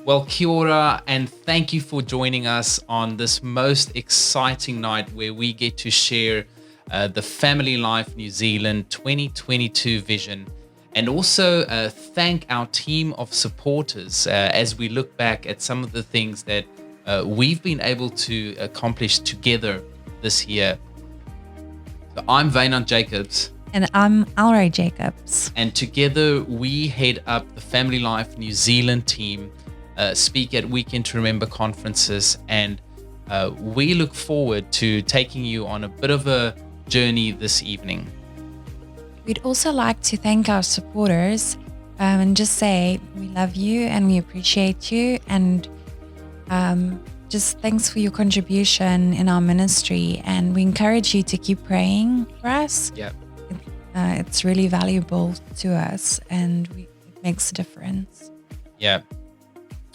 Well, kia ora, and thank you for joining us on this most exciting night where we get to share the FamilyLife New Zealand 2022 vision, and also thank our team of supporters as we look back at some of the things that we've been able to accomplish together this year. So I'm Wynand Jacobs. And I'm Ellré Jacobs. And together we head up the FamilyLife New Zealand team, speak at Weekend to Remember conferences, and we look forward to taking you on a bit of a journey this evening. We'd also like to thank our supporters and just say we love you and we appreciate you, and just thanks for your contribution in our ministry, and we encourage you to keep praying for us. Yeah. It's really valuable to us, and it makes a difference. Yeah,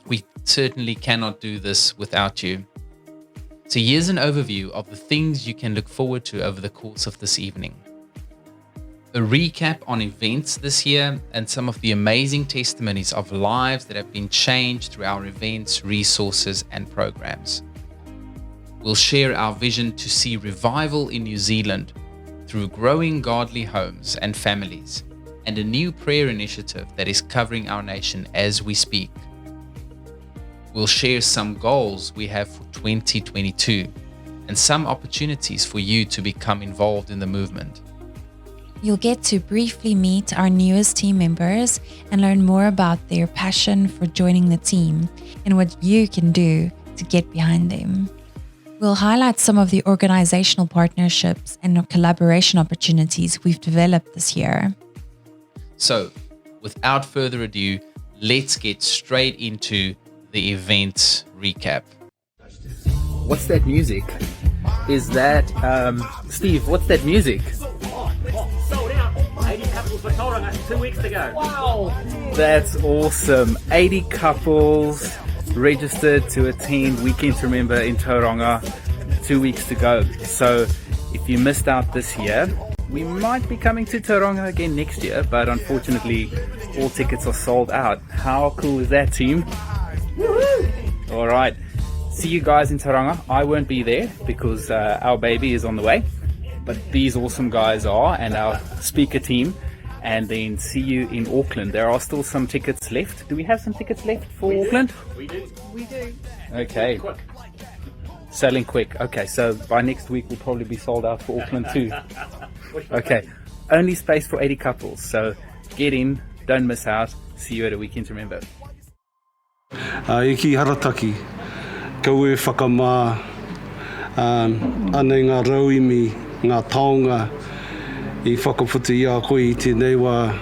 we certainly cannot do this without you. So here's an overview of the things you can look forward to over the course of this evening. A recap on events this year and some of the amazing testimonies of lives that have been changed through our events, resources, and programs. We'll share our vision to see revival in New Zealand through growing godly homes and families, and a new prayer initiative that is covering our nation as we speak. We'll share some goals we have for 2022 and some opportunities for you to become involved in the movement. You'll get to briefly meet our newest team members and learn more about their passion for joining the team and what you can do to get behind them. We'll highlight some of the organizational partnerships and collaboration opportunities we've developed this year. So, without further ado, let's get straight into the event recap. What's that music? Is that, Steve, what's that music? Sold out. 80 couples for Tauranga 2 weeks to go. Wow! That's awesome. 80 couples registered to attend Weekend to Remember in Tauranga, 2 weeks to go. So if you missed out this year, we might be coming to Tauranga again next year, but unfortunately all tickets are sold out. How cool is that, team? Woohoo! All right. See you guys in Tauranga. I won't be there because our baby is on the way, but these awesome guys are, and our speaker team. And then see you in Auckland. There are still some tickets left. Do we have some tickets left for Auckland? We do. Okay. Quick. Selling quick. Okay, so by next week we'll probably be sold out for Auckland too. Okay. Only space for 80 couples. So get in, don't miss out. See you at a Weekend to Remember. Iki harataki, kau e whakamā, anei ngā rauimi, ngā taonga, I whakaputu I a koe I tēnei wā,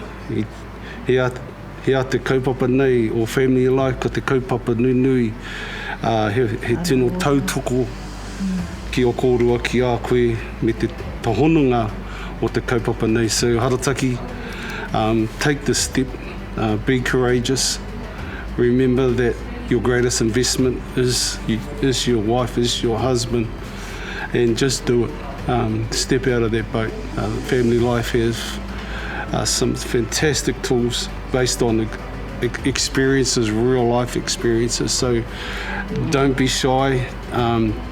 he a te kaupapa nei o FamilyLife, ko te kaupapa nui, he tino tautoko ki o kōrua ki a koe me te tohonunga o te kaupapa nei. So harataki, take the step, be courageous, remember that your greatest investment is your wife, is your husband, and just do it. Step out of that boat. FamilyLife has some fantastic tools based on experiences, real life experiences. So don't be shy.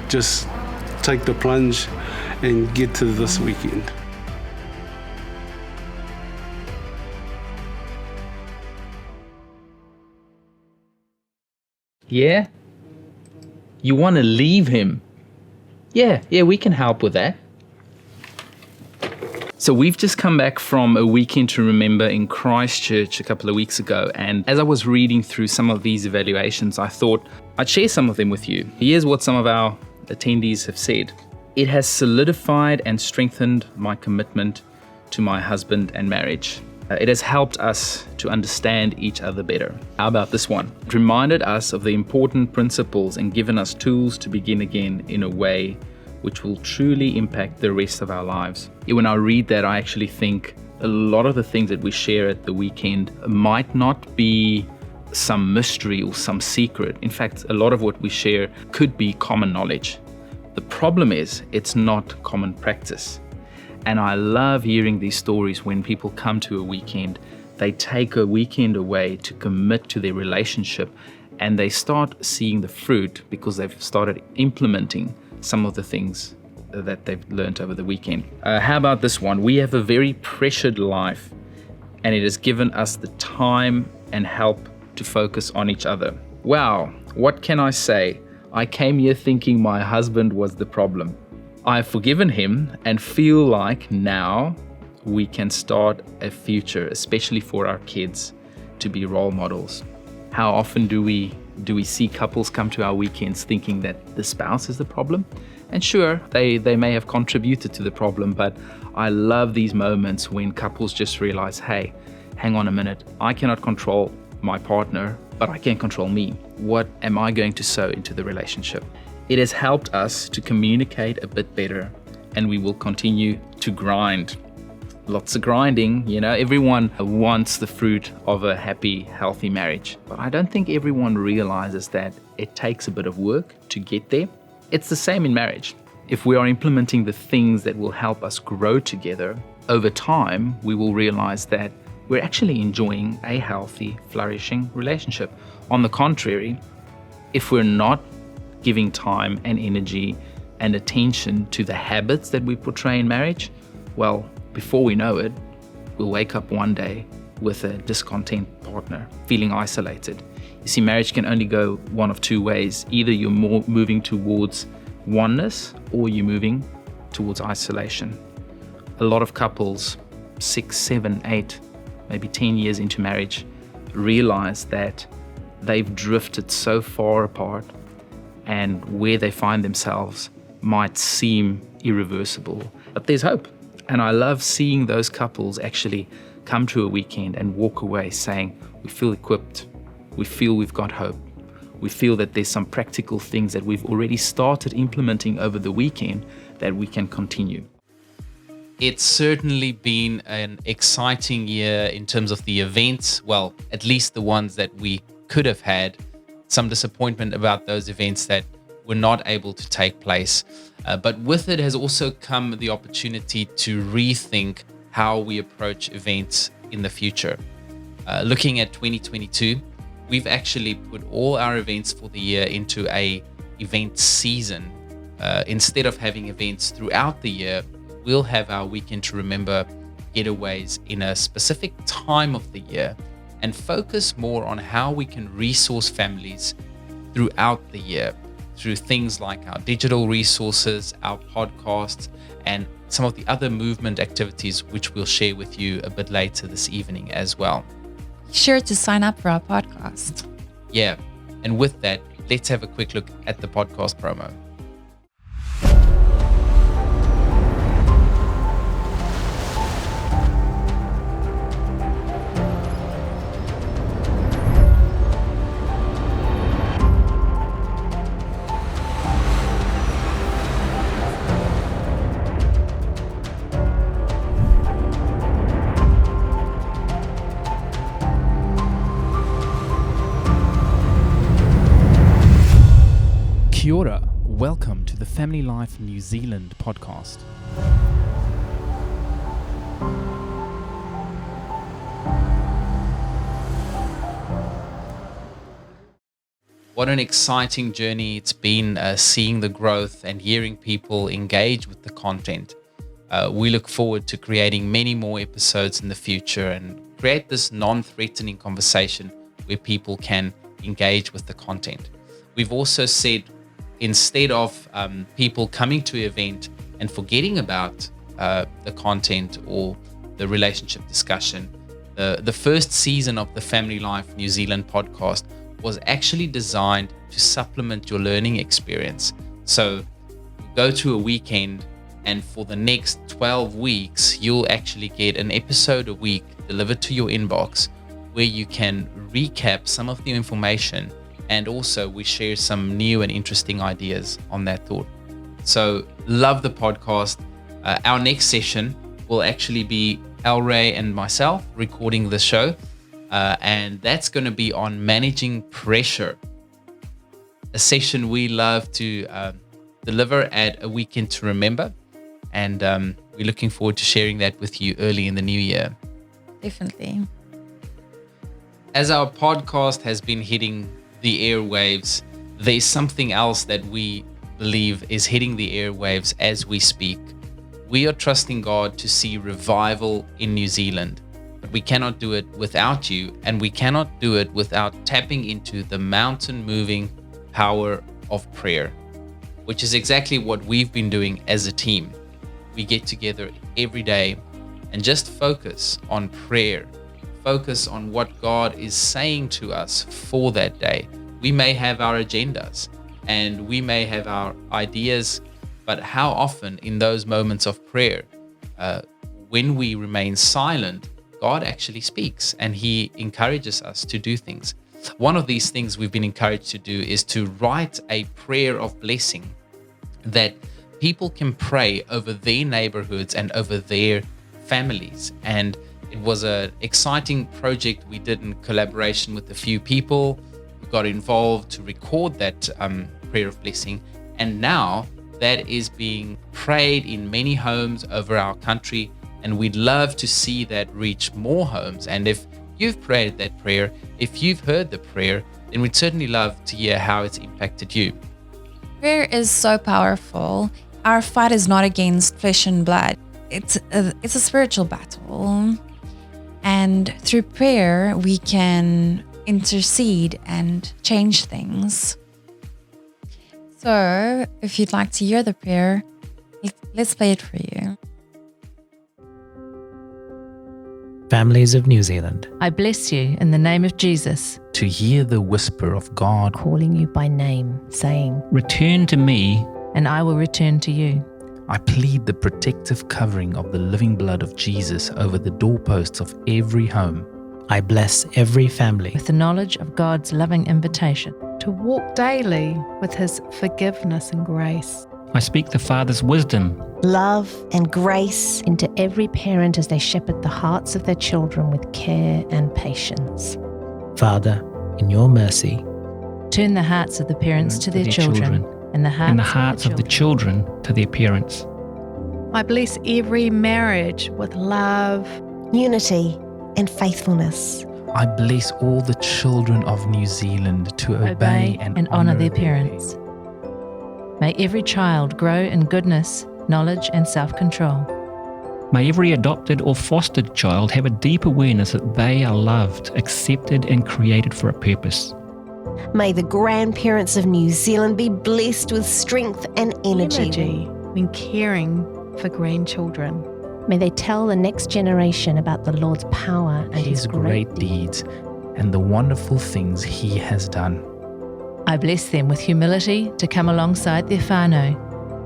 Just take the plunge and get to this weekend. Yeah? You want to leave him? Yeah, we can help with that. So we've just come back from a Weekend to Remember in Christchurch a couple of weeks ago, and as I was reading through some of these evaluations, I thought I'd share some of them with you. Here's what some of our attendees have said. It has solidified and strengthened my commitment to my husband and marriage. It has helped us to understand each other better. How about this one? It reminded us of the important principles and given us tools to begin again in a way which will truly impact the rest of our lives. When I read that, I actually think a lot of the things that we share at the weekend might not be some mystery or some secret. In fact, a lot of what we share could be common knowledge. The problem is, it's not common practice. And I love hearing these stories when people come to a weekend. They take a weekend away to commit to their relationship and they start seeing the fruit because they've started implementing some of the things that they've learned over the weekend. How about this one? We have a very pressured life, and it has given us the time and help to focus on each other. Wow, what can I say? I came here thinking my husband was the problem. I've forgiven him and feel like now we can start a future, especially for our kids, to be role models. How often do we see couples come to our weekends thinking that the spouse is the problem? And sure, they may have contributed to the problem, but I love these moments when couples just realize, hey, hang on a minute, I cannot control my partner, but I can control me. What am I going to sow into the relationship? It has helped us to communicate a bit better, and we will continue to grind. Lots of grinding, everyone wants the fruit of a happy, healthy marriage. But I don't think everyone realizes that it takes a bit of work to get there. It's the same in marriage. If we are implementing the things that will help us grow together, over time, we will realize that we're actually enjoying a healthy, flourishing relationship. On the contrary, if we're not giving time and energy and attention to the habits that we portray in marriage, well, before we know it, we'll wake up one day with a discontent partner, feeling isolated. You see, marriage can only go one of two ways. Either you're more moving towards oneness or you're moving towards isolation. A lot of couples, 6, 7, 8, maybe 10 years into marriage, realize that they've drifted so far apart and where they find themselves might seem irreversible. But there's hope. And I love seeing those couples actually come to a weekend and walk away saying, we feel equipped, we feel we've got hope, we feel that there's some practical things that we've already started implementing over the weekend that we can continue. It's certainly been an exciting year in terms of the events, well, at least the ones that we could have had. Some disappointment about those events that were not able to take place. But with it has also come the opportunity to rethink how we approach events in the future. Looking at 2022, we've actually put all our events for the year into a event season. Instead of having events throughout the year, we'll have our Weekend to Remember getaways in a specific time of the year and focus more on how we can resource families throughout the year through things like our digital resources, our podcasts, and some of the other movement activities, which we'll share with you a bit later this evening as well. Be sure to sign up for our podcast. Yeah, and with that, let's have a quick look at the podcast promo. Kia ora. Welcome to the FamilyLife New Zealand podcast. What an exciting journey it's been, seeing the growth and hearing people engage with the content. We look forward to creating many more episodes in the future and create this non-threatening conversation where people can engage with the content. We've also said, instead of people coming to an event and forgetting about the content or the relationship discussion, the first season of the FamilyLife New Zealand podcast was actually designed to supplement your learning experience. So go to a weekend and for the next 12 weeks, you'll actually get an episode a week delivered to your inbox where you can recap some of the information. And also we share some new and interesting ideas on that thought. So love the podcast. Our next session will actually be Ellré and myself recording the show. And that's going to be on managing pressure. A session we love to deliver at a Weekend to Remember. And we're looking forward to sharing that with you early in the new year. Definitely. As our podcast has been hitting the airwaves, there's something else that we believe is hitting the airwaves as we speak. We are trusting God to see revival in New Zealand, but we cannot do it without you, and we cannot do it without tapping into the mountain-moving power of prayer, which is exactly what we've been doing as a team. We get together every day and just focus on prayer, focus on what God is saying to us for that day. We may have our agendas and we may have our ideas, but how often in those moments of prayer, when we remain silent, God actually speaks and He encourages us to do things. One of these things we've been encouraged to do is to write a prayer of blessing that people can pray over their neighborhoods and over their families. And it was an exciting project we did in collaboration with a few people who got involved to record that prayer of blessing. And now that is being prayed in many homes over our country, and we'd love to see that reach more homes. And if you've prayed that prayer, if you've heard the prayer, then we'd certainly love to hear how it's impacted you. Prayer is so powerful. Our fight is not against flesh and blood. It's a spiritual battle. And through prayer, we can intercede and change things. So, if you'd like to hear the prayer, let's play it for you. Families of New Zealand, I bless you in the name of Jesus. To hear the whisper of God, calling you by name, saying, return to me. And I will return to you. I plead the protective covering of the living blood of Jesus over the doorposts of every home. I bless every family With the knowledge of God's loving invitation. to walk daily with His forgiveness and grace. I speak the Father's wisdom, love and grace into every parent as they shepherd the hearts of their children with care and patience. Father, in your mercy, Turn the hearts of the parents to their children, and the hearts of the children to their parents. I bless every marriage with love, Unity and faithfulness. I bless all the children of New Zealand to obey and honour their parents. May every child grow in goodness, knowledge and self-control. May every adopted or fostered child have a deep awareness that they are loved, accepted and created for a purpose. May the grandparents of New Zealand be blessed with strength and energy. when caring for grandchildren. May they tell the next generation about the Lord's power and His great deeds and the wonderful things He has done. I bless them with humility to come alongside their whānau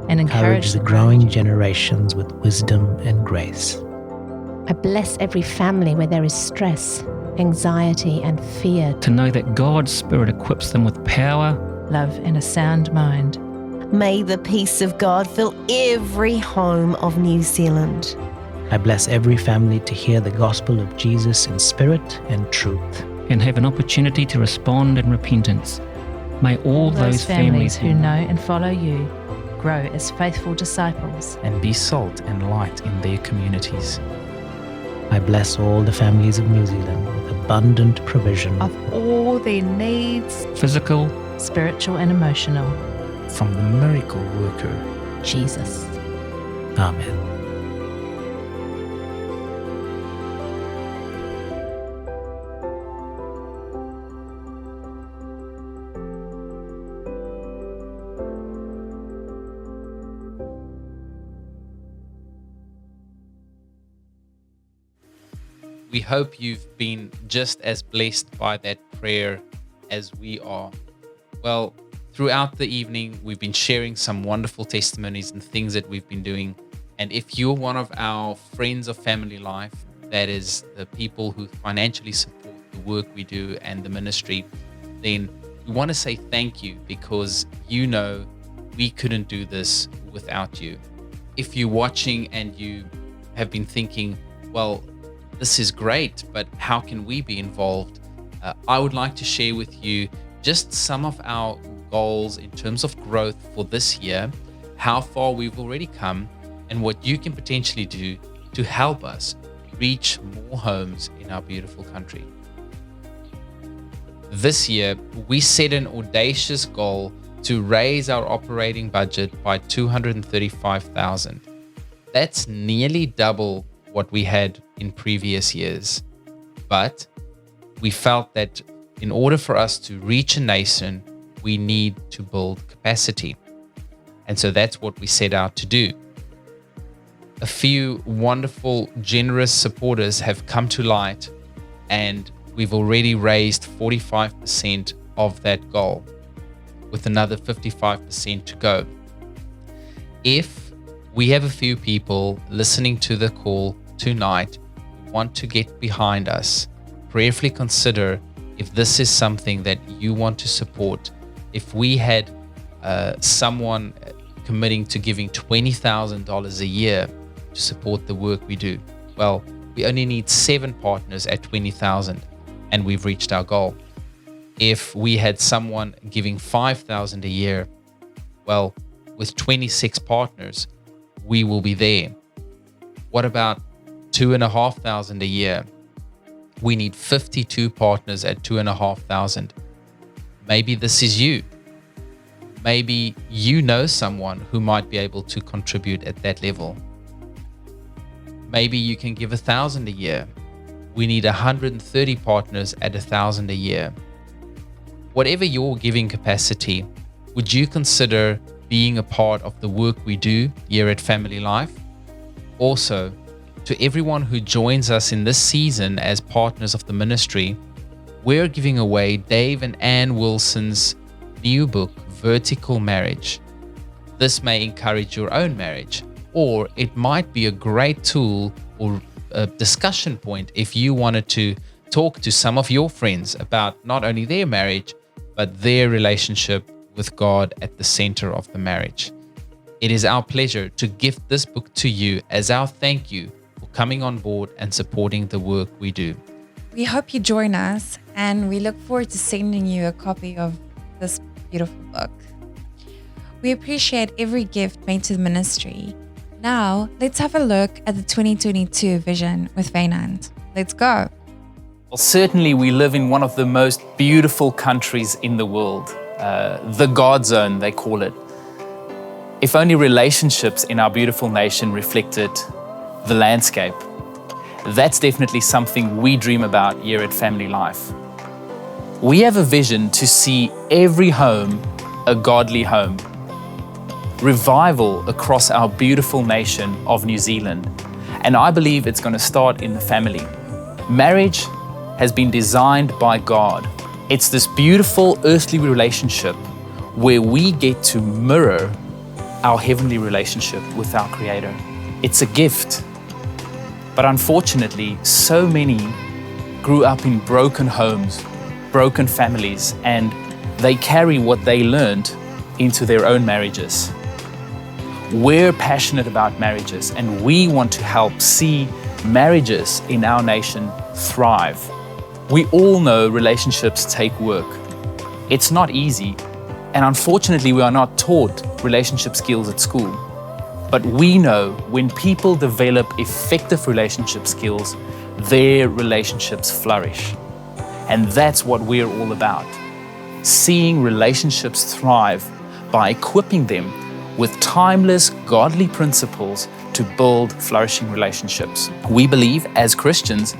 and encourage the growing generations with wisdom and grace. I bless every family where there is stress, anxiety and fear. To know that God's Spirit equips them with power, love and a sound mind. May the peace of God fill every home of New Zealand. I bless every family to hear the gospel of Jesus in spirit and truth, and have an opportunity to respond in repentance. May all those families who know and follow you grow as faithful disciples and be salt and light in their communities. I bless all the families of New Zealand with abundant provision of all their needs, physical, spiritual and emotional, from the miracle worker, Jesus. Amen. We hope you've been just as blessed by that prayer as we are. Well, throughout the evening, we've been sharing some wonderful testimonies and things that we've been doing. And if you're one of our friends of Family Life, that is the people who financially support the work we do and the ministry, then we want to say thank you, because you know we couldn't do this without you. If you're watching and you have been thinking, well, this is great, but how can we be involved? I would like to share with you just some of our goals in terms of growth for this year, how far we've already come, and what you can potentially do to help us reach more homes in our beautiful country. This year, we set an audacious goal to raise our operating budget by $235,000. That's nearly double what we had in previous years. But we felt that in order for us to reach a nation, we need to build capacity. And so that's what we set out to do. A few wonderful, generous supporters have come to light, and we've already raised 45% of that goal, with another 55% to go. If we have a few people listening to the call tonight who want to get behind us, prayerfully consider if this is something that you want to support. If we had someone committing to giving $20,000 a year to support the work we do, well, we only need 7 partners at $20,000 and we've reached our goal. If we had someone giving $5,000 a year, well, with 26 partners, we will be there. What about $2,500 a year? We need 52 partners at $2,500. Maybe this is you. Maybe you know someone who might be able to contribute at that level. Maybe you can give $1,000 a year. We need 130 partners at $1,000 a year. Whatever your giving capacity, would you consider being a part of the work we do here at Family Life? Also, to everyone who joins us in this season as partners of the ministry, we're giving away Dave and Ann Wilson's new book, Vertical Marriage. This may encourage your own marriage, or it might be a great tool or a discussion point if you wanted to talk to some of your friends about not only their marriage, but their relationship with God at the center of the marriage. It is our pleasure to gift this book to you as our thank you for coming on board and supporting the work we do. We hope you join us, and we look forward to sending you a copy of this beautiful book. We appreciate every gift made to the ministry. Now, let's have a look at the 2022 vision with Wynand. Let's go. Well, certainly we live in one of the most beautiful countries in the world, the God Zone, they call it. If only relationships in our beautiful nation reflected the landscape. That's definitely something we dream about here at Family Life. We have a vision to see every home a godly home. Revival across our beautiful nation of New Zealand. And I believe it's going to start in the family. Marriage has been designed by God. It's this beautiful earthly relationship where we get to mirror our heavenly relationship with our Creator. It's a gift. But unfortunately, so many grew up in broken homes, broken families, and they carry what they learned into their own marriages. We're passionate about marriages, and we want to help see marriages in our nation thrive. We all know relationships take work. It's not easy, and unfortunately we are not taught relationship skills at school. But we know when people develop effective relationship skills, their relationships flourish. And that's what we're all about. Seeing relationships thrive by equipping them with timeless, godly principles to build flourishing relationships. We believe, as Christians,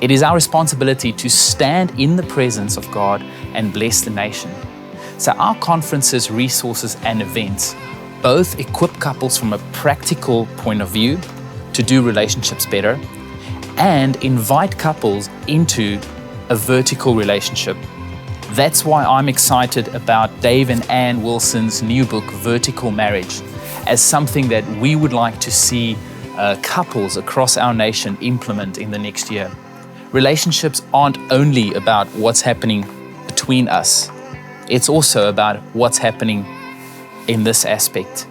it is our responsibility to stand in the presence of God and bless the nation. So our conferences, resources, and events both equip couples from a practical point of view to do relationships better and invite couples into a vertical relationship. That's why I'm excited about Dave and Ann Wilson's new book, Vertical Marriage, as something that we would like to see couples across our nation implement in the next year. Relationships aren't only about what's happening between us. It's also about what's happening in this aspect.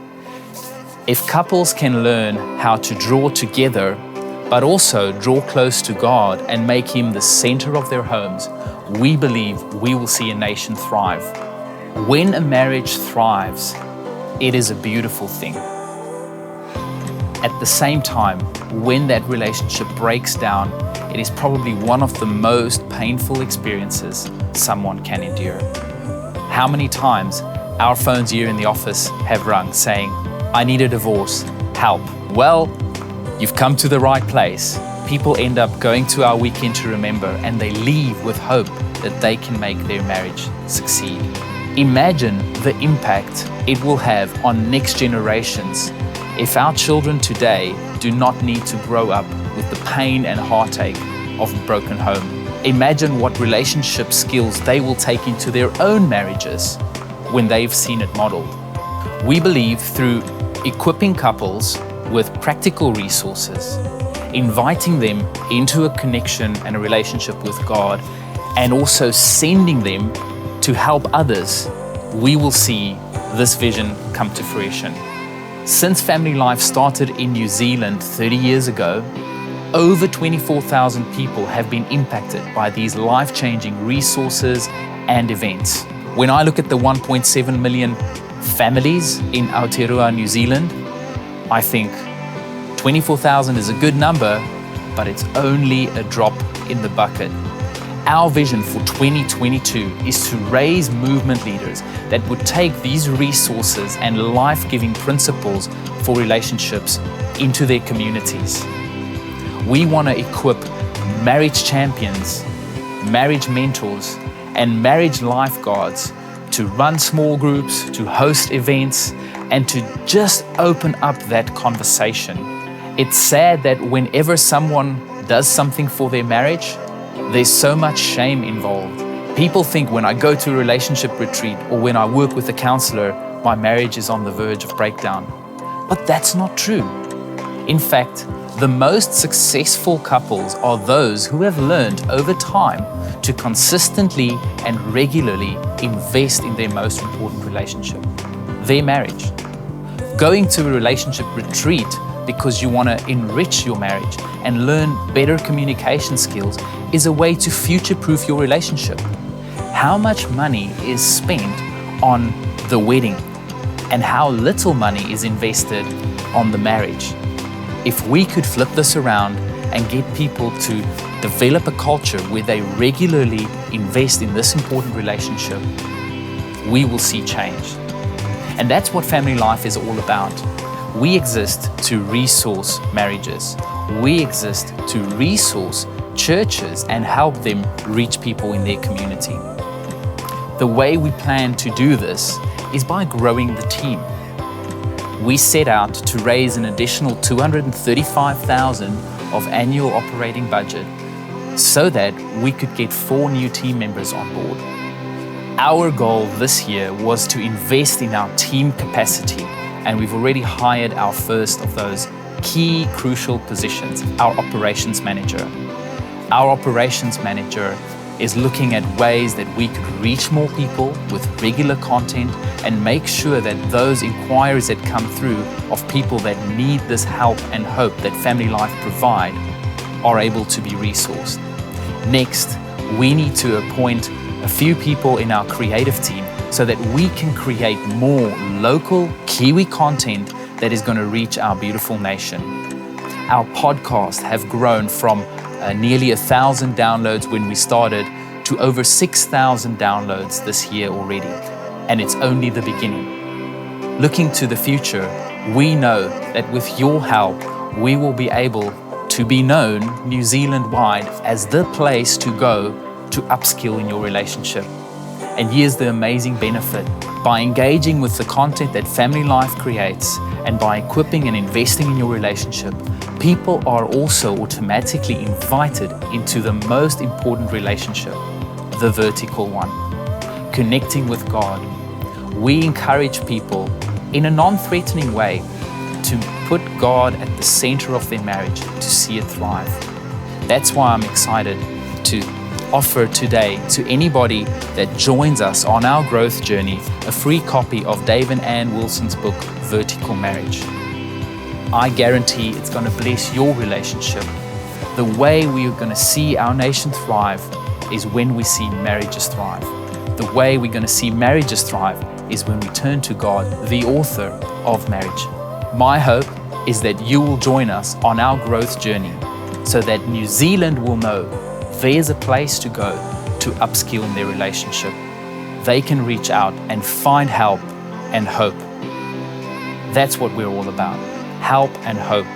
If couples can learn how to draw together, but also draw close to God and make Him the center of their homes, we believe we will see a nation thrive. When a marriage thrives, it is a beautiful thing. At the same time, when that relationship breaks down, it is probably one of the most painful experiences someone can endure. How many times our phones here in the office have rung saying, "I need a divorce, help." Well, you've come to the right place. People end up going to our weekend to remember, and they leave with hope that they can make their marriage succeed. Imagine the impact it will have on next generations if our children today do not need to grow up with the pain and heartache of a broken home. Imagine what relationship skills they will take into their own marriages when they've seen it modeled. We believe through equipping couples with practical resources, inviting them into a connection and a relationship with God, and also sending them to help others, we will see this vision come to fruition. Since Family Life started in New Zealand 30 years ago, over 24,000 people have been impacted by these life-changing resources and events. When I look at the 1.7 million families in Aotearoa, New Zealand, I think 24,000 is a good number, but it's only a drop in the bucket. Our vision for 2022 is to raise movement leaders that would take these resources and life-giving principles for relationships into their communities. We want to equip marriage champions, marriage mentors, and marriage lifeguards to run small groups, to host events, and to just open up that conversation. It's sad that whenever someone does something for their marriage, there's so much shame involved. People think when I go to a relationship retreat or when I work with a counselor, my marriage is on the verge of breakdown. But that's not true. In fact, the most successful couples are those who have learned over time to consistently and regularly invest in their most important relationship, their marriage. Going to a relationship retreat because you want to enrich your marriage and learn better communication skills is a way to future-proof your relationship. How much money is spent on the wedding and how little money is invested on the marriage? If we could flip this around and get people to develop a culture where they regularly invest in this important relationship, we will see change. And that's what Family Life is all about. We exist to resource marriages. We exist to resource churches and help them reach people in their community. The way we plan to do this is by growing the team. We set out to raise an additional $235,000 of annual operating budget so that we could get 4 new team members on board. Our goal this year was to invest in our team capacity, and we've already hired our first of those key crucial positions, our operations manager. Our operations manager is looking at ways that we could reach more people with regular content and make sure that those inquiries that come through of people that need this help and hope that Family Life provide are able to be resourced. Next, we need to appoint a few people in our creative team so that we can create more local Kiwi content that is going to reach our beautiful nation. Our podcasts have grown from nearly 1,000 downloads when we started to over 6,000 downloads this year already, and it's only the beginning. Looking to the future, we know that with your help, we will be able to be known New Zealand-wide as the place to go to upskill in your relationship. And here's the amazing benefit. By engaging with the content that Family Life creates and by equipping and investing in your relationship, people are also automatically invited into the most important relationship, the vertical one, connecting with God. We encourage people in a non-threatening way to put God at the center of their marriage to see it thrive. That's why I'm excited to offer today to anybody that joins us on our growth journey a free copy of Dave and Ann Wilson's book, Vertical Marriage. I guarantee it's going to bless your relationship. The way we are going to see our nation thrive is when we see marriages thrive. The way we're going to see marriages thrive is when we turn to God, the author of marriage. My hope is that you will join us on our growth journey so that New Zealand will know there's a place to go to upskill in their relationship. They can reach out and find help and hope. That's what we're all about, help and hope,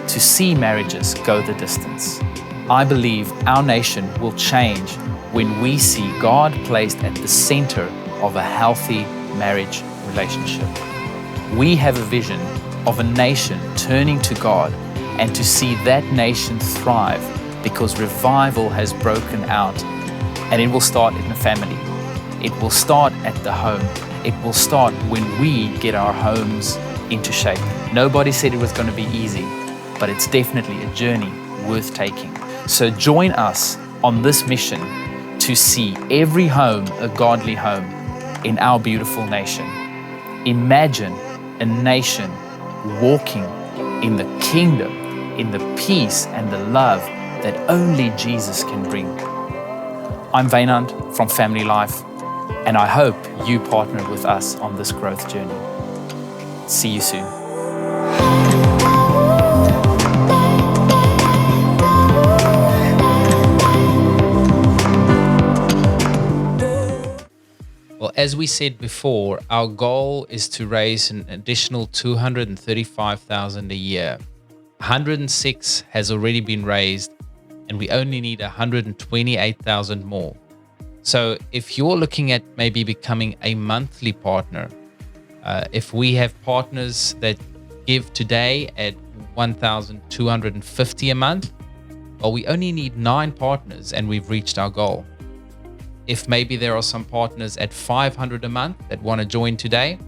to see marriages go the distance. I believe our nation will change when we see God placed at the center of a healthy marriage relationship. We have a vision of a nation turning to God and to see that nation thrive because revival has broken out, and it will start in the family. It will start at the home. It will start when we get our homes into shape. Nobody said it was going to be easy, but it's definitely a journey worth taking. So join us on this mission to see every home a godly home in our beautiful nation. Imagine a nation walking in the kingdom, in the peace and the love that only Jesus can bring. I'm Wynand from FamilyLife, and I hope you partner with us on this growth journey. See you soon. Well, as we said before, our goal is to raise an additional $235,000 a year. 106 has already been raised, and we only need 128,000 more. So if you're looking at maybe becoming a monthly partner, if we have partners that give today at $1,250 a month, well, we only need 9 partners and we've reached our goal. If maybe there are some partners at $500 a month that want to join today,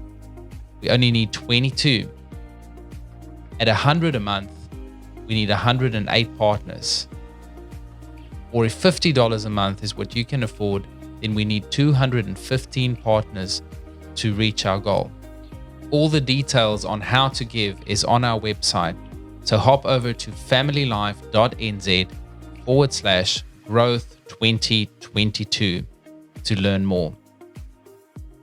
we only need 22. At $100 a month, we need 108 partners. Or if $50 a month is what you can afford, then we need 215 partners to reach our goal. All the details on how to give is on our website. So hop over to familylife.nz/growth2022 to learn more.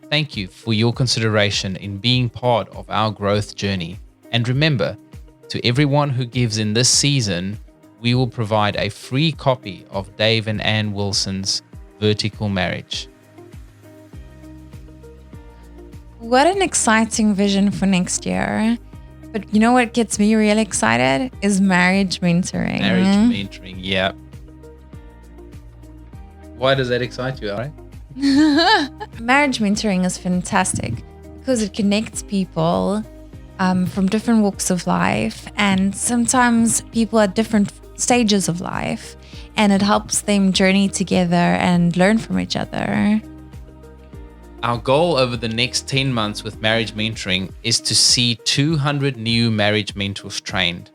Thank you for your consideration in being part of our growth journey. And remember, to everyone who gives in this season, we will provide a free copy of Dave and Ann Wilson's Vertical Marriage. What an exciting vision for next year. But you know what gets me really excited is marriage mentoring. Marriage mentoring, yeah. Why does that excite you, Ellré? Marriage mentoring is fantastic because it connects people from different walks of life, and sometimes people at different stages of life, and it helps them journey together and learn from each other. Our goal over the next 10 months with marriage mentoring is to see 200 new marriage mentors trained.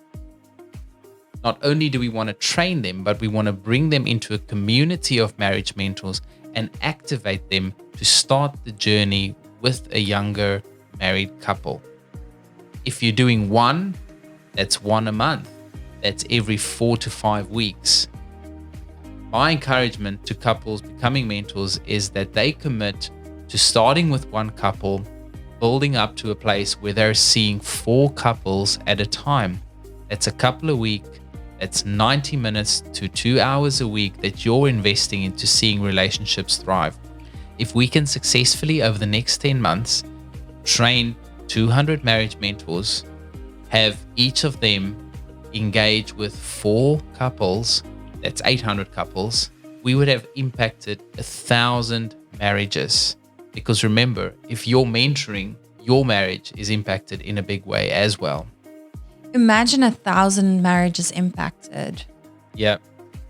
Not only do we want to train them, but we want to bring them into a community of marriage mentors and activate them to start the journey with a younger married couple. If you're doing one, that's one a month. That's every 4 to 5 weeks. My encouragement to couples becoming mentors is that they commit to starting with one couple, building up to a place where they're seeing 4 couples at a time. That's a couple a week. That's 90 minutes to 2 hours a week that you're investing into seeing relationships thrive. If we can successfully, over the next 10 months, train 200 marriage mentors, have each of them engage with 4 couples, that's 800 couples, we would have impacted 1,000 marriages. Because remember, if you're mentoring, your marriage is impacted in a big way as well. Imagine 1,000 marriages impacted. Yeah,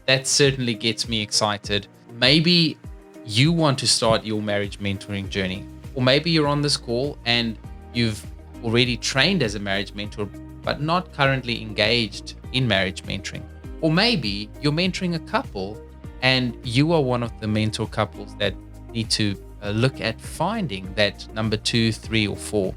that certainly gets me excited. Maybe you want to start your marriage mentoring journey, or maybe you're on this call and you've already trained as a marriage mentor, but not currently engaged in marriage mentoring. Or maybe you're mentoring a couple and you are one of the mentor couples that need to look at finding that number 2, 3, or 4.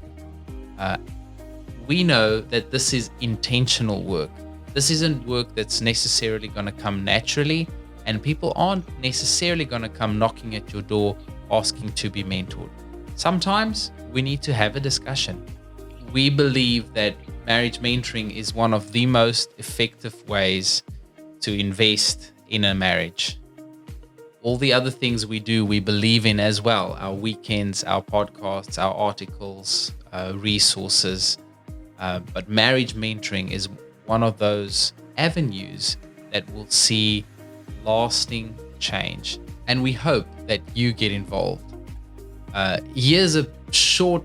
We know that this is intentional work. This isn't work that's necessarily going to come naturally, and people aren't necessarily going to come knocking at your door asking to be mentored. Sometimes we need to have a discussion. We believe that marriage mentoring is one of the most effective ways to invest in a marriage. All the other things we do, we believe in as well. Our weekends, our podcasts, our articles, resources. But marriage mentoring is one of those avenues that will see lasting change. And we hope that you get involved. Here's a short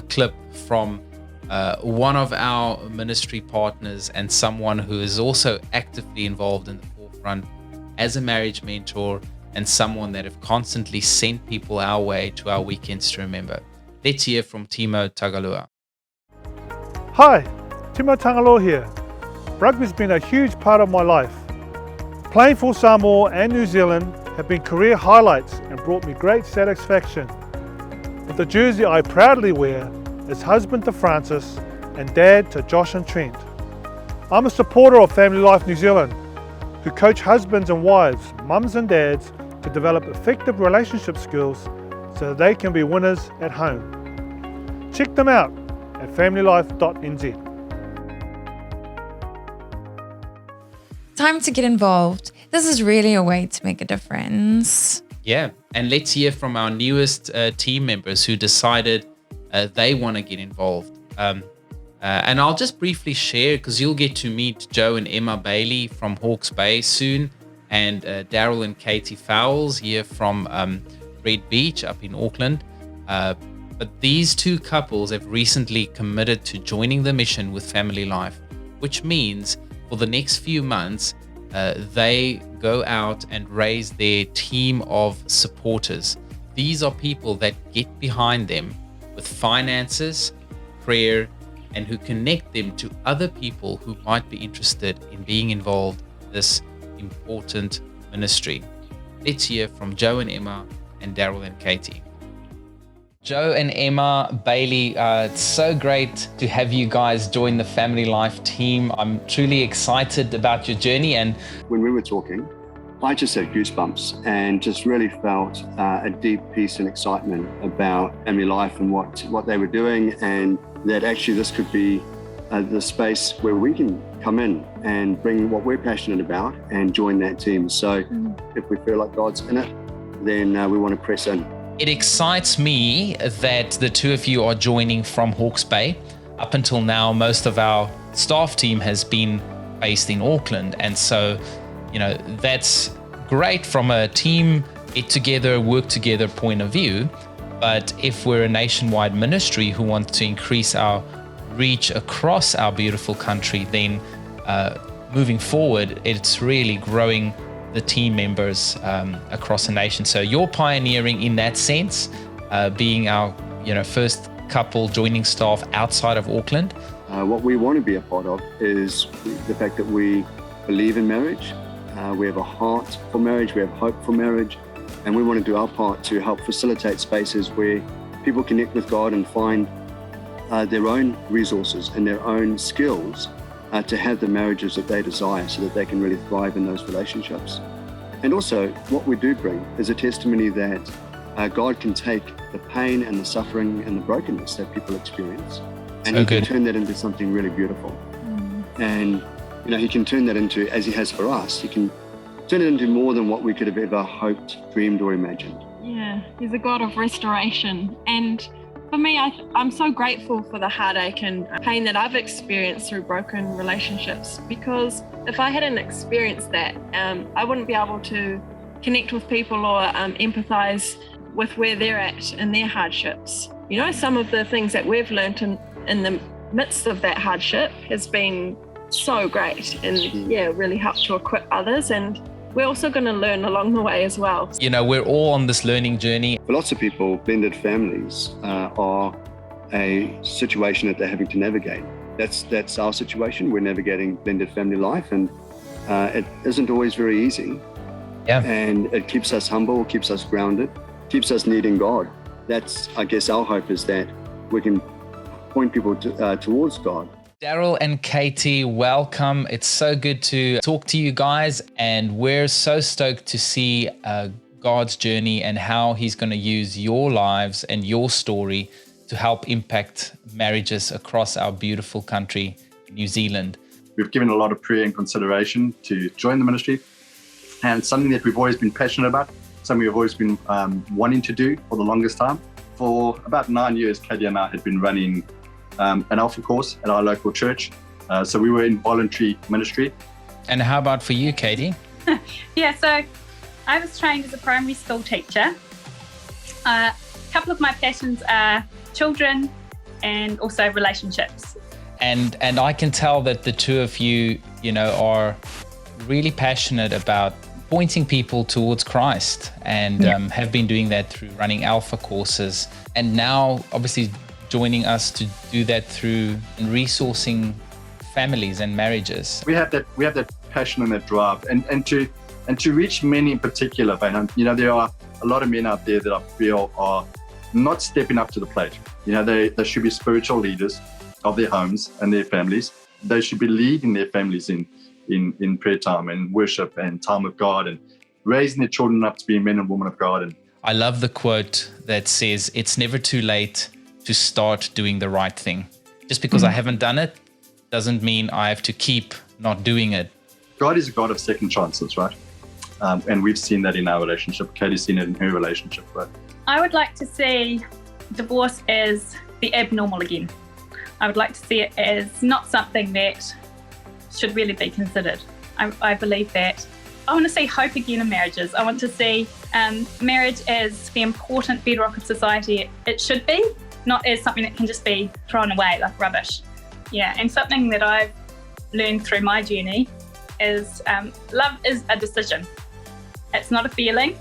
clip from one of our ministry partners and someone who is also actively involved in the forefront as a marriage mentor and someone that have constantly sent people our way to our weekends to remember. Let's hear from Timo Tagalua. Hi, Timo Tagalua here. Rugby's been a huge part of my life. Playing for Samoa and New Zealand have been career highlights and brought me great satisfaction. With the jersey I proudly wear as husband to Francis and dad to Josh and Trent. I'm a supporter of FamilyLife New Zealand, who coach husbands and wives, mums and dads to develop effective relationship skills so that they can be winners at home. Check them out at familylife.nz. Time to get involved. This is really a way to make a difference. Yeah, and let's hear from our newest team members who decided they want to get involved. And I'll just briefly share, because you'll get to meet Joe and Emma Bailey from Hawke's Bay soon, and Daryl and Katie Fowles here from Red Beach up in Auckland. But these two couples have recently committed to joining the mission with Family Life, which means for the next few months, they go out and raise their team of supporters. These are people that get behind them with finances, prayer, and who connect them to other people who might be interested in being involved in this important ministry. Let's hear from Joe and Emma and Daryl and Katie. Joe and Emma Bailey, it's so great to have you guys join the Family Life team. I'm truly excited about your journey. And when we were talking, I just had goosebumps and just really felt a deep peace and excitement about Family Life and what they were doing, and that actually this could be the space where we can come in and bring what we're passionate about and join that team. So if we feel like God's in it, then we want to press in. It excites me that the two of you are joining from Hawke's Bay. Up until now, most of our staff team has been based in Auckland. And so, that's great from a team get together, work together point of view. But if we're a nationwide ministry who wants to increase our reach across our beautiful country, then moving forward, it's really growing the team members across the nation. So you're pioneering in that sense, being our first couple joining staff outside of Auckland. What we want to be a part of is the fact that we believe in marriage. We have a heart for marriage, we have hope for marriage, and we want to do our part to help facilitate spaces where people connect with God and find their own resources and their own skills to have the marriages that they desire so that they can really thrive in those relationships. And also, what we do bring is a testimony that God can take the pain and the suffering and the brokenness that people experience, and He can turn that into something really beautiful. And He can turn that into, as He has for us, He can turn it into more than what we could have ever hoped, dreamed, or imagined. Yeah, He's a God of restoration. And for me, I'm so grateful for the heartache and pain that I've experienced through broken relationships, because if I hadn't experienced that, I wouldn't be able to connect with people or empathize with where they're at in their hardships. Some of the things that we've learned in the midst of that hardship has been so great and really helped to equip others. And we're also going to learn along the way as well. We're all on this learning journey. For lots of people, blended families are a situation that they're having to navigate. That's our situation. We're navigating blended family life, and it isn't always very easy. Yeah. And it keeps us humble, keeps us grounded, keeps us needing God. That's, I guess, our hope is that we can point people towards God. Daryl and Katie, welcome. It's so good to talk to you guys, and we're so stoked to see God's journey and how He's going to use your lives and your story to help impact marriages across our beautiful country. New Zealand. We've given a lot of prayer and consideration to join the ministry, and something that we've always been passionate about, something we've always been wanting to do for the longest time. For about 9 years, Katie and I had been running an Alpha course at our local church. So we were in voluntary ministry. And how about for you, Katie? Yeah, so I was trained as a primary school teacher. A couple of my passions are children and also relationships. And I can tell that the two of you, are really passionate about pointing people towards Christ, and have been doing that through running Alpha courses, and now obviously joining us to do that through resourcing families and marriages. We have that passion and that drive, and to reach men in particular, Wynand. There are a lot of men out there that I feel are not stepping up to the plate. They should be spiritual leaders of their homes and their families. They should be leading their families in prayer time and worship and time with God, and raising their children up to be men and women of God. And I love the quote that says, "It's never too late to start doing the right thing. Just because I haven't done it doesn't mean I have to keep not doing it." God is a God of second chances, right? And we've seen that in our relationship. Katie's seen it in her relationship, right? I would like to see divorce as the abnormal again. I would like to see it as not something that should really be considered. I believe that. I want to see hope again in marriages. I want to see marriage as the important bedrock of society it should be, not as something that can just be thrown away like rubbish. Yeah, and something that I've learned through my journey is love is a decision. It's not a feeling,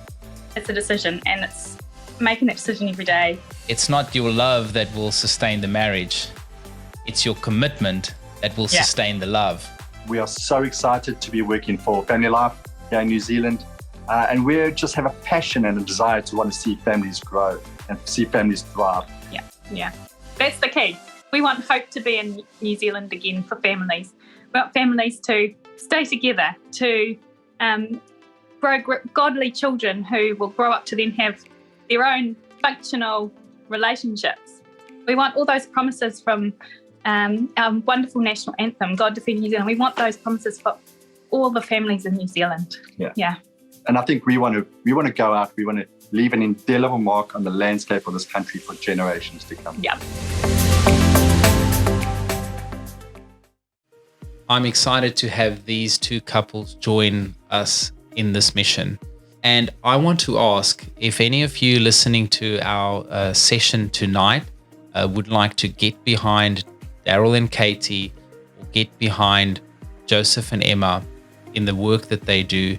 it's a decision, and it's making that decision every day. It's not your love that will sustain the marriage. It's your commitment that will sustain the love. We are so excited to be working for FamilyLife here in New Zealand. And we just have a passion and a desire to want to see families grow and see families thrive. Yeah. That's the key. We want hope to be in New Zealand again for families. We want families to stay together, to grow godly children who will grow up to then have their own functional relationships. We want all those promises from our wonderful national anthem, God Defend New Zealand. We want those promises for all the families in New Zealand. Yeah. And I think we want to go out, we want to leave an indelible mark on the landscape of this country for generations to come. Yeah. I'm excited to have these two couples join us in this mission. And I want to ask if any of you listening to our session tonight would like to get behind Daryl and Katie, or get behind Joseph and Emma in the work that they do,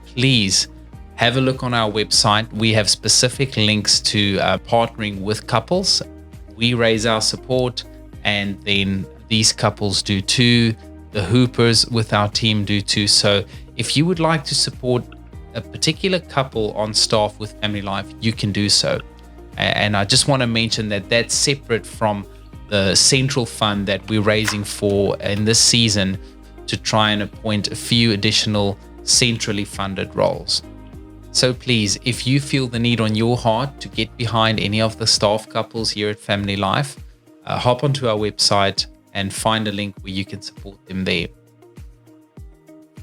please have a look on our website. We have specific links to partnering with couples. We raise our support, and then these couples do too. The Hoopers with our team do too. So if you would like to support a particular couple on staff with FamilyLife, you can do so. And I just want to mention that that's separate from the central fund that we're raising for in this season to try and appoint a few additional centrally funded roles. So please, if you feel the need on your heart to get behind any of the staff couples here at FamilyLife, hop onto our website and find a link where you can support them there.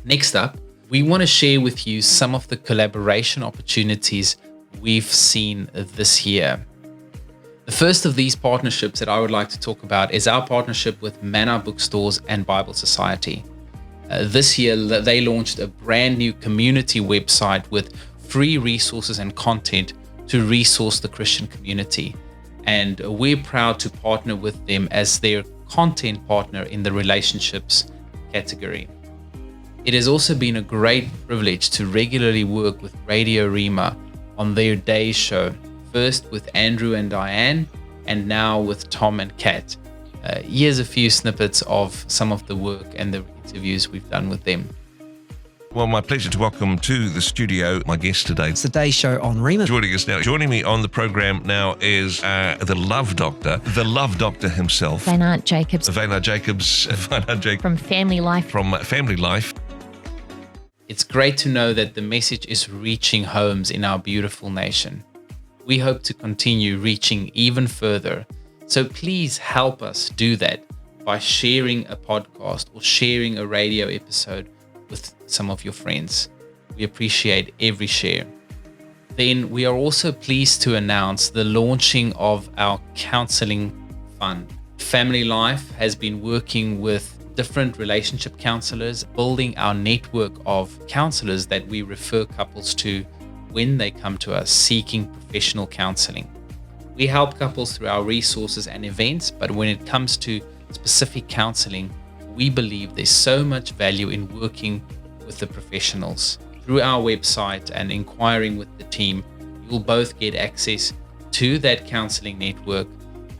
Next up, we want to share with you some of the collaboration opportunities we've seen this year. The first of these partnerships that I would like to talk about is our partnership with Manna Bookstores and Bible Society. This year, they launched a brand new community website with free resources and content to resource the Christian community. And we're proud to partner with them as their content partner in the relationships category. It has also been a great privilege to regularly work with Radio Rima on their day show, first with Andrew and Diane, and now with Tom and Kat. Here's a few snippets of some of the work and the interviews we've done with them. Well, my pleasure to welcome to the studio my guest today. It's the day show on Rima. Joining me on the program now is the Love Doctor himself. Wynand Jacobs. Wynand Jacobs. From FamilyLife. It's great to know that the message is reaching homes in our beautiful nation. We hope to continue reaching even further. So please help us do that by sharing a podcast or sharing a radio episode with some of your friends. We appreciate every share. Then we are also pleased to announce the launching of our counselling fund. Family Life has been working with different relationship counselors, building our network of counselors that we refer couples to when they come to us seeking professional counseling. We help couples through our resources and events, but when it comes to specific counseling, we believe there's so much value in working with the professionals. Through our website and inquiring with the team, you'll both get access to that counseling network,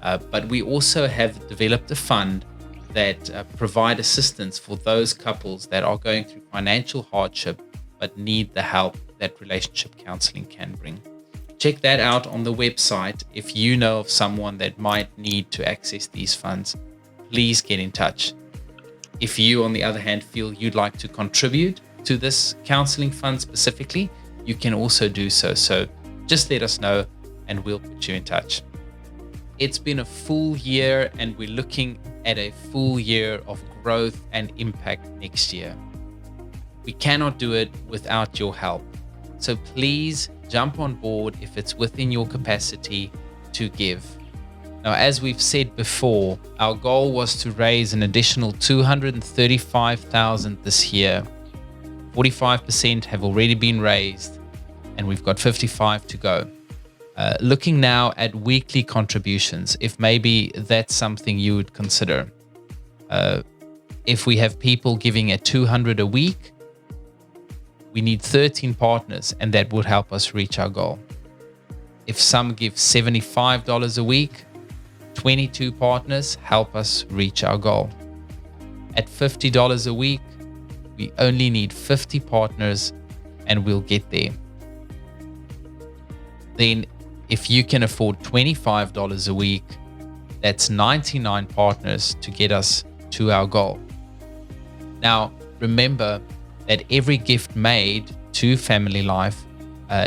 but we also have developed a fund that provide assistance for those couples that are going through financial hardship but need the help that relationship counseling can bring. Check that out on the website. If you know of someone that might need to access these funds, please get in touch. If you, on the other hand, feel you'd like to contribute to this counseling fund specifically, you can also do so. So just let us know and we'll put you in touch. It's been a full year and we're looking at a full year of growth and impact next year. We cannot do it without your help. So please jump on board if it's within your capacity to give. Now, as we've said before, our goal was to raise an additional $235,000 this year. 45% have already been raised and we've got 55 to go. Looking now at weekly contributions, if maybe that's something you would consider. If we have people giving at $200 a week, we need 13 partners and that would help us reach our goal. If some give $75 a week, 22 partners help us reach our goal. At $50 a week, we only need 50 partners and we'll get there. Then if you can afford $25 a week, that's 99 partners to get us to our goal. Now, remember that every gift made to Family Life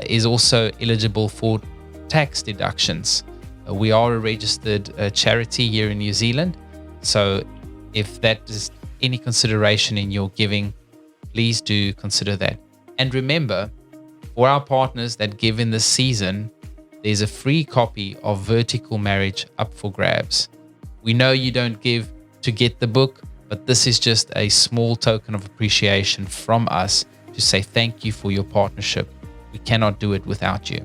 is also eligible for tax deductions. We are a registered charity here in New Zealand, so if that is any consideration in your giving, please do consider that. And remember, for our partners that give in this season, there's a free copy of Vertical Marriage up for grabs. We know you don't give to get the book, but this is just a small token of appreciation from us to say thank you for your partnership. We cannot do it without you.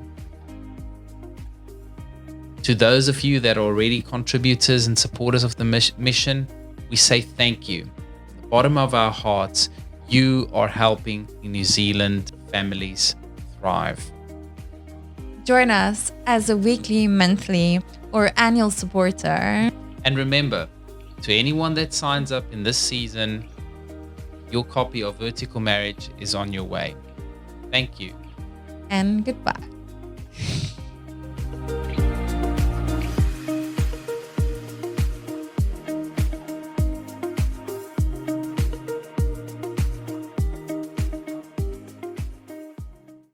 To those of you that are already contributors and supporters of the mission, we say thank you. From the bottom of our hearts, you are helping New Zealand families thrive. Join us as a weekly, monthly, or annual supporter. And remember, to anyone that signs up in this season, your copy of Vertical Marriage is on your way. Thank you. And goodbye.